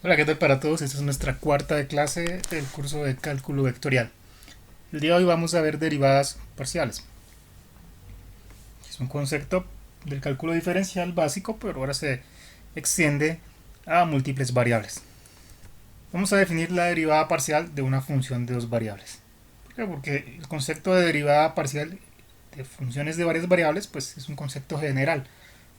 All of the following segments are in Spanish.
Hola, ¿qué tal para todos? Esta es nuestra cuarta clase del curso de cálculo vectorial. El día de hoy vamos a ver derivadas parciales. Es un concepto del cálculo diferencial básico, pero ahora se extiende a múltiples variables. Vamos a definir la derivada parcial de una función de dos variables. ¿Por qué? Porque el concepto de derivada parcial de funciones de varias variables pues es un concepto general,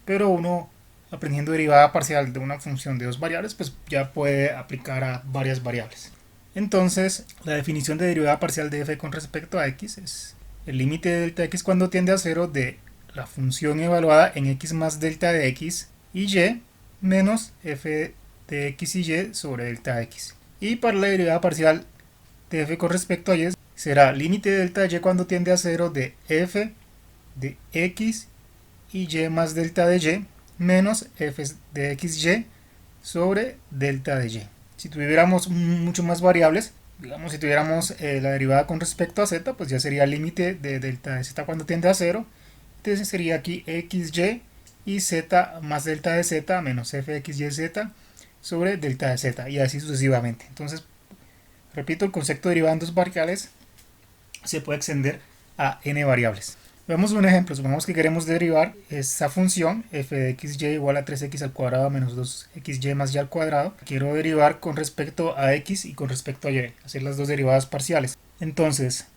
pero uno aprendiendo derivada parcial de una función de dos variables pues ya puede aplicar a varias variables. Entonces, la definición de derivada parcial de f con respecto a x es el límite de delta x cuando tiende a cero de la función evaluada en x más delta de x y y menos f de x y y sobre delta x. Y para la derivada parcial de f con respecto a y será límite de delta de y cuando tiende a cero de f de x y y más delta de y menos f de xy sobre delta de y. Si tuviéramos mucho más variables, digamos si tuviéramos la derivada con respecto a z, pues ya sería el límite de delta de z cuando tiende a 0. Entonces sería aquí xy y z más delta de z menos fxyz sobre delta de z y así sucesivamente. Entonces, repito, el concepto de derivada en dos variables se puede extender a n variables. Veamos un ejemplo. Supongamos que queremos derivar esta función f de xy igual a 3x al cuadrado menos 2xy más y al cuadrado. Quiero derivar con respecto a x y con respecto a y, hacer las dos derivadas parciales. Entonces,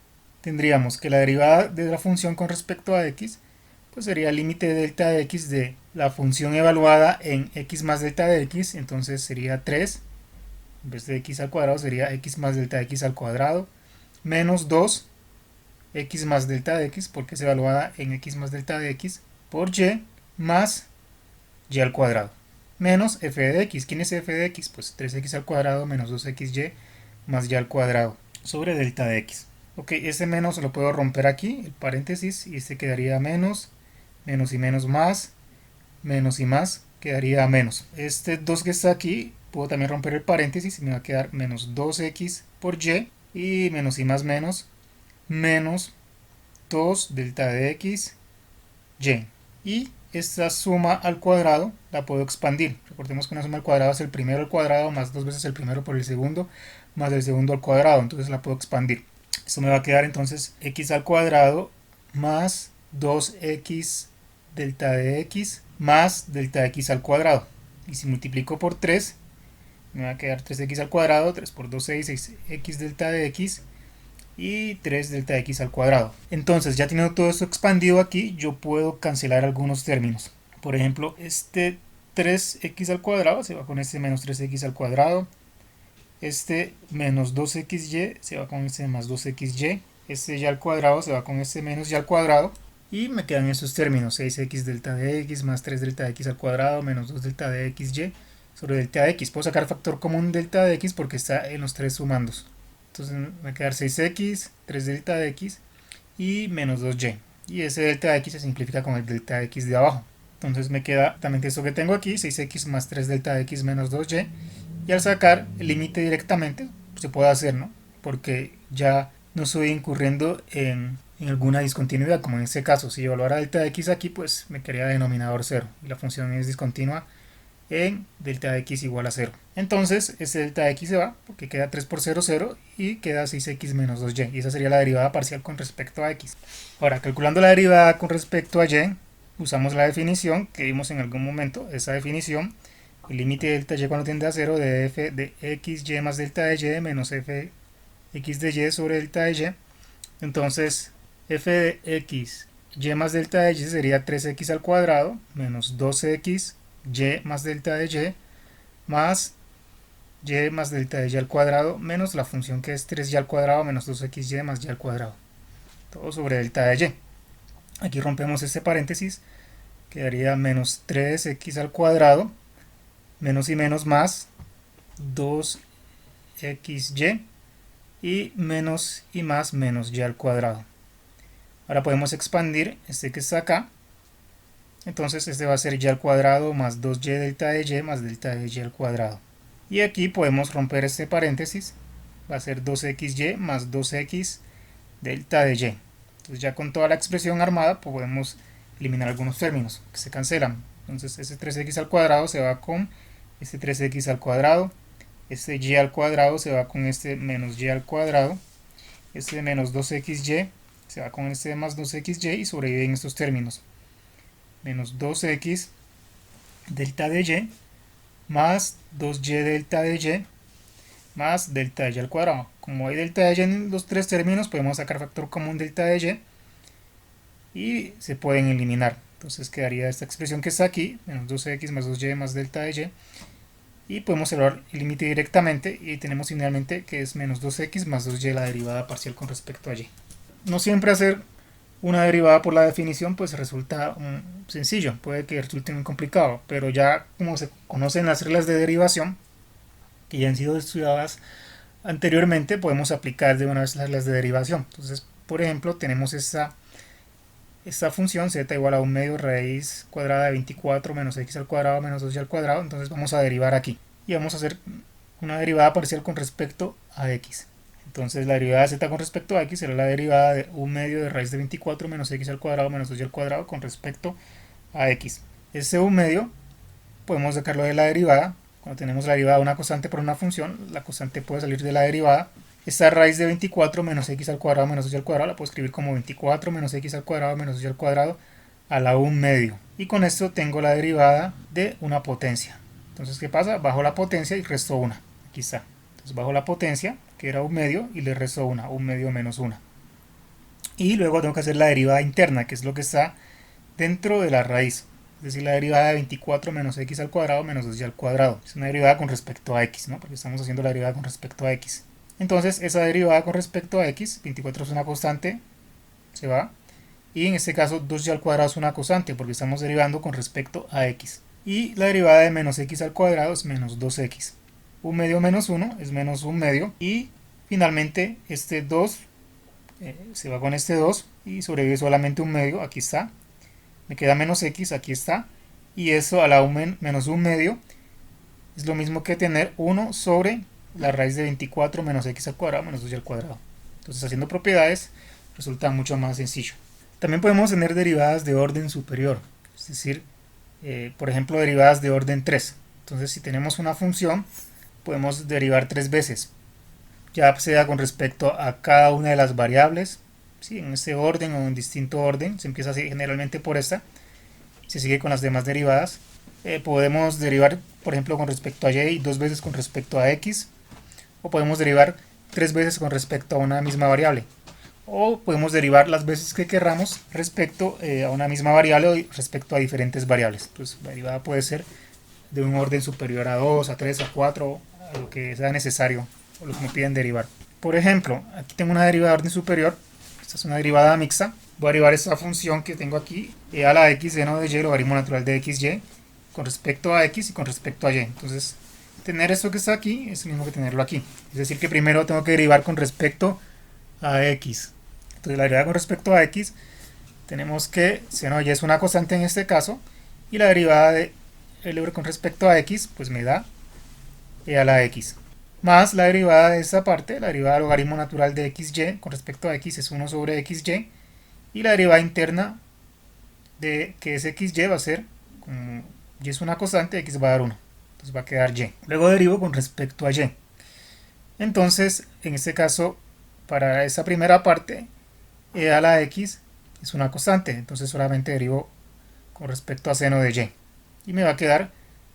tendríamos que la derivada de la función con respecto a x pues sería el límite de delta de x de la función evaluada en x más delta de x, entonces sería 3, en vez de x al cuadrado sería x más delta de x al cuadrado, menos 2 x más delta de x, porque es evaluada en x más delta de x, por y más y al cuadrado, menos f de x. ¿Quién es f de x? Pues 3x al cuadrado menos 2xy más y al cuadrado sobre delta de x. Ok, ese menos lo puedo romper aquí, el paréntesis, y este quedaría menos, menos y menos más, menos y más, quedaría menos. Este 2 que está aquí, puedo también romper el paréntesis y me va a quedar menos 2x por y menos y más menos 2 delta de x y esta suma al cuadrado la puedo expandir. Recordemos que una suma al cuadrado es el primero al cuadrado más dos veces el primero por el segundo más el segundo al cuadrado, entonces la puedo expandir. Esto me va a quedar entonces x al cuadrado más 2x delta de x más delta de x al cuadrado, y si multiplico por 3 me va a quedar 3x al cuadrado, 3 por 2 6, 6x delta de x y 3 delta de x al cuadrado. Entonces, ya teniendo todo esto expandido aquí, yo puedo cancelar algunos términos. Por ejemplo, este 3x al cuadrado se va con este menos 3x al cuadrado. Este menos 2xy se va con este más 2xy. Este y al cuadrado se va con este menos y al cuadrado. Y me quedan esos términos, 6x delta de x más 3 delta de x al cuadrado menos 2 delta de xy sobre delta de x. Puedo sacar factor común delta de x porque está en los tres sumandos. Entonces me va a quedar 6x, 3 delta de x y menos 2y. Y ese delta de x se simplifica con el delta de x de abajo. Entonces me queda también esto que tengo aquí, 6x más 3 delta de x menos 2y. Y al sacar el límite directamente, se puede hacer, ¿no? Porque ya no estoy incurriendo en alguna discontinuidad, como en este caso. Si evaluara delta de x aquí, pues me quedaría denominador 0. Y la función es discontinua en delta de x igual a 0. Entonces, este delta de x se va, porque queda 3 por 0, 0, y queda 6x menos 2y. Y esa sería la derivada parcial con respecto a x. Ahora, calculando la derivada con respecto a y, usamos la definición que vimos en algún momento. Esa definición, el límite de delta y cuando tiende a 0 de f de xy más delta de y menos f x de y sobre delta de y. Entonces, f de x y más delta de y sería 3x al cuadrado menos 2x y más delta de y más y más delta de y al cuadrado menos la función que es 3y al cuadrado menos 2xy más y al cuadrado, todo sobre delta de y. Aquí rompemos este paréntesis, quedaría menos 3x al cuadrado menos y menos más 2xy y menos y más menos y al cuadrado. Ahora podemos expandir este que está acá. Entonces este va a ser y al cuadrado más 2y delta de y más delta de y al cuadrado. Y aquí podemos romper este paréntesis. Va a ser 2xy más 2x delta de y. Entonces ya con toda la expresión armada podemos eliminar algunos términos que se cancelan. Entonces ese 3x al cuadrado se va con este 3x al cuadrado. Este y al cuadrado se va con este menos y al cuadrado. Este menos 2xy se va con este más 2xy y sobreviven estos términos. Menos 2x delta de y más 2y delta de y más delta de y al cuadrado. Como hay delta de y en los tres términos, podemos sacar factor común delta de y se pueden eliminar. Entonces quedaría esta expresión que está aquí, menos 2x más 2y más delta de y podemos evaluar el límite directamente y tenemos finalmente que es menos 2x más 2y la derivada parcial con respecto a y. No siempre hacer una derivada por la definición pues resulta sencillo, puede que resulte muy complicado, pero ya como se conocen las reglas de derivación que ya han sido estudiadas anteriormente, podemos aplicar de una vez las reglas de derivación. Entonces, por ejemplo, tenemos esta función z igual a 1 medio raíz cuadrada de 24 menos x al cuadrado menos 2y al cuadrado. Entonces vamos a derivar aquí y vamos a hacer una derivada parcial con respecto a x. Entonces la derivada de z con respecto a x será la derivada de 1 medio de raíz de 24 menos x al cuadrado menos 2y al cuadrado con respecto a x. Ese 1 medio podemos sacarlo de la derivada. Cuando tenemos la derivada de una constante por una función, la constante puede salir de la derivada. Esta raíz de 24 menos x al cuadrado menos 2y al cuadrado la puedo escribir como 24 menos x al cuadrado menos 2y al cuadrado a la 1 medio. Y con esto tengo la derivada de una potencia. Entonces, ¿qué pasa? Bajo la potencia y resto 1. Aquí está. Entonces, bajo la potencia, que era 1 medio, y le resto 1. 1 medio menos 1. Y luego tengo que hacer la derivada interna, que es lo que está dentro de la raíz. Es decir, la derivada de 24 menos x al cuadrado menos 2y al cuadrado. Es una derivada con respecto a x, ¿no? Porque estamos haciendo la derivada con respecto a x. Entonces, esa derivada con respecto a x, 24 es una constante, se va. Y en este caso, 2y al cuadrado es una constante, porque estamos derivando con respecto a x. Y la derivada de menos x al cuadrado es menos 2x. 1 medio menos 1 es menos 1 medio. Y finalmente, este 2 se va con este 2 y sobrevive solamente 1 medio, aquí está. Me queda menos x, aquí está. Y eso a la menos 1 medio es lo mismo que tener 1 sobre la raíz de 24 menos x al cuadrado menos 2y al cuadrado. Entonces, haciendo propiedades resulta mucho más sencillo. También podemos tener derivadas de orden superior, es decir, por ejemplo, derivadas de orden 3. Entonces, si tenemos una función, podemos derivar 3 veces, ya sea con respecto a cada una de las variables, ¿sí? En este orden o en distinto orden. Se empieza así generalmente por esta, se sigue con las demás derivadas. Podemos derivar, por ejemplo, con respecto a y 2 veces con respecto a x, o podemos derivar 3 veces con respecto a una misma variable, o podemos derivar las veces que querramos respecto a una misma variable o respecto a diferentes variables. Entonces la derivada puede ser de un orden superior a 2, a 3, a 4, a lo que sea necesario o lo que me piden derivar. Por ejemplo, aquí tengo una derivada de orden superior, esta es una derivada mixta. Voy a derivar esta función que tengo aquí, e a la x seno de y, logaritmo natural de xy, con respecto a x y con respecto a y. Entonces, tener esto que está aquí es lo mismo que tenerlo aquí. Es decir, que primero tengo que derivar con respecto a x. Entonces, la derivada con respecto a x, tenemos que seno de y es una constante en este caso, y la derivada de L con respecto a x, pues me da e a la x. Más la derivada de esta parte, la derivada del logaritmo natural de xy con respecto a x es 1 sobre xy, y la derivada interna de que es xy va a ser, como y es una constante, x va a dar 1. Entonces va a quedar y. Luego derivo con respecto a y. Entonces, en este caso, para esa primera parte, e a la x es una constante. Entonces solamente derivo con respecto a seno de y. Y me va a quedar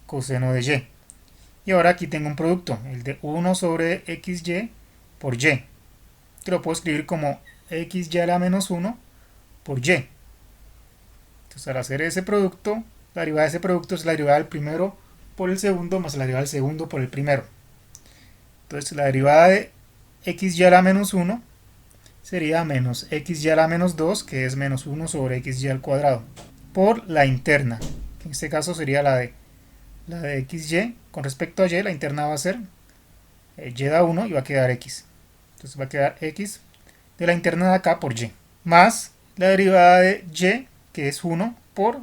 coseno de y. Y ahora aquí tengo un producto, el de 1 sobre xy por y. Que lo puedo escribir como xy a la menos 1 por y. Entonces al hacer ese producto, la derivada de ese producto es la derivada del primero por el segundo más la derivada del segundo por el primero. Entonces la derivada de xy a la menos 1 sería menos xy a la menos 2, que es menos 1 sobre xy al cuadrado, por la interna, que en este caso sería la de xy. Con respecto a y, la interna va a ser y da 1 y va a quedar x. Entonces va a quedar x de la interna de acá por y, más la derivada de y, que es 1 por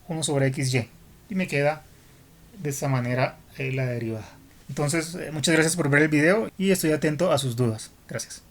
1 sobre xy. Y me queda de esta manera la derivada. Entonces, muchas gracias por ver el video y estoy atento a sus dudas. Gracias.